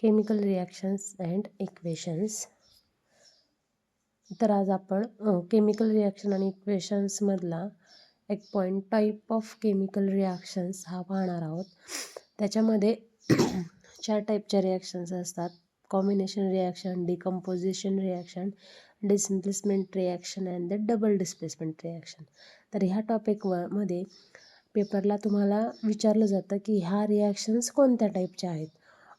Chemical reactions and equations. तर आज आपण केमिकल रिॲक्शन आणि इक्वेशन्समधला एक point type of chemical reactions हा पाहणार आहोत. त्याच्यामध्ये 4 टाईपच्या रिॲक्शन्स असतात: combination reaction, decomposition reaction, displacement reaction and the double displacement reaction. तर ह्या टॉपिकमध्ये पेपरला तुम्हाला विचारलं जातं की ह्या रिॲक्शन्स कोणत्या टाईपच्या आहेत.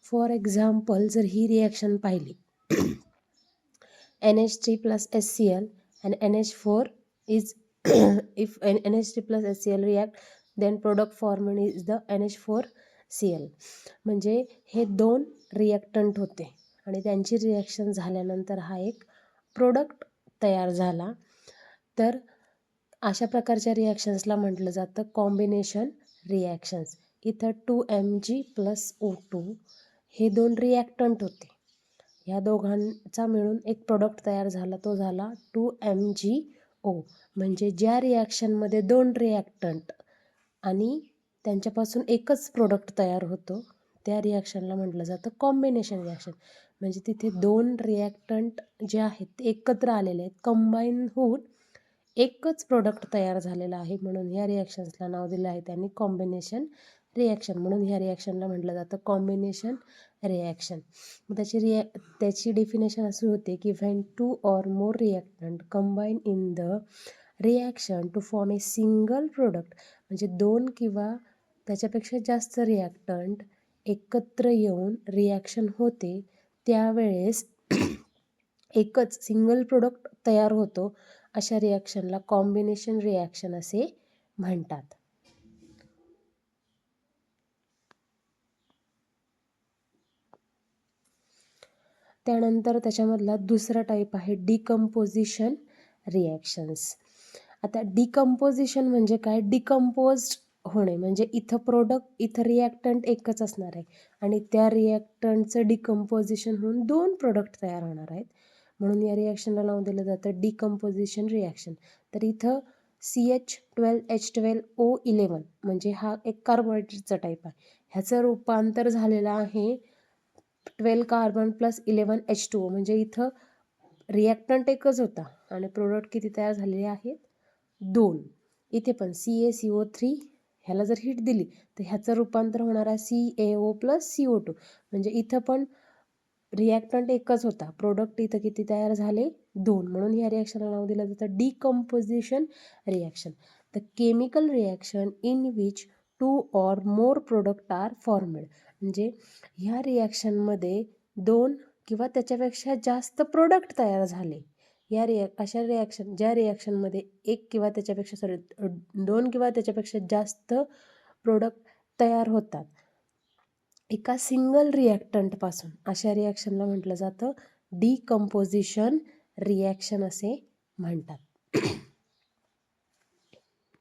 फॉर एक्झाम्पल, जर ही रिॲक्शन पाहिली NH3 plus HCl and NH4 is if NH3 plus HCl react, then product formed is the NH4Cl. म्हणजे हे 2 रिॲक्टंट होते आणि त्यांची रिॲक्शन झाल्यानंतर हा एक प्रोडक्ट तयार झाला. तर अशा प्रकारच्या रिॲक्शन्सला म्हटलं जातं कॉम्बिनेशन रिॲक्शन्स. इथं 2Mg plus O2 हे 2 रिॲक्टंट होते. ह्या दोघांचा मिळून एक प्रोडक्ट तयार झाला, तो झाला 2MgO. म्हणजे ज्या रिॲक्शनमध्ये 2 रिॲक्टंट आणि त्यांच्यापासून एकच प्रोडक्ट तयार होतो त्या रिॲक्शनला म्हटलं जातं कॉम्बिनेशन रिॲक्शन. म्हणजे तिथे 2 रिॲक्टंट जे आहेत ते एकत्र आलेले आहेत, कंबाईन होऊन एकच प्रोडक्ट तयार झालेला आहे, म्हणून ह्या रिॲक्शन्सला नाव दिलं आहे त्यांनी कॉम्बिनेशन रिॲक्शन. म्हणून ह्या रिॲक्शनला म्हटलं जातं कॉम्बिनेशन रिॲक्शन. मग त्याची डेफिनेशन अशी होते की when 2 or more reactant combine in the reaction to form a single product. म्हणजे 2 किंवा त्याच्यापेक्षा जास्त रिॲक्टंट एकत्र येऊन रिॲक्शन होते, त्यावेळेस एकच सिंगल प्रोडक्ट तयार होतो. अशा रिॲक्शनला कॉम्बिनेशन रिॲक्शन असे म्हणतात. त्यानंतर त्याच्यामधला दुसरा टाईप आहे डिकम्पोजिशन रिॲक्शन्स. आता डिकम्पोजिशन म्हणजे काय? डिकम्पोज्ड होणे. म्हणजे इथं रिॲक्टंट एकच असणार आहे आणि त्या रिॲक्टंटचं डिकम्पोजिशन होऊन 2 प्रोडक्ट तयार होणार आहेत, म्हणून या रिॲक्शनला नाव दिलं जातं डिकम्पोजिशन रिॲक्शन. तर इथं CH12H12O11 म्हणजे हा एक कार्बोहायड्रेटचा टाईप आहे. ह्याचं रूपांतर झालेलं आहे 12 कार्बन प्लस 11 H2O. म्हणजे इथं रिॲक्टंट एकच होता आणि प्रोडक्ट किती तयार झालेले आहेत? 2. इथे पण CaCO3 ह्याला जर हीट दिली तर ह्याचं रूपांतर होणार आहे CaO प्लस CO2. म्हणजे इथं पण रिॲक्टंट एकच होता, प्रोडक्ट इथं किती तयार झाले? 2. म्हणून ह्या रिॲक्शनला नाव दिलं जातं decomposition reaction. The chemical reaction in which 2 or more product are formed. म्हणजे ह्या रिॲक्शनमध्ये 2 किंवा त्याच्यापेक्षा जास्त प्रोडक्ट तयार झाले. अशा रिॲक्शन ज्या रिॲक्शनमध्ये 1 किंवा त्याच्यापेक्षा 2 किंवा त्याच्यापेक्षा जास्त प्रोडक्ट तयार होतात एका सिंगल रिॲक्टंटपासून, अशा रिॲक्शनला म्हटलं जातं डिकम्पोजिशन रिॲक्शन असे म्हणतात.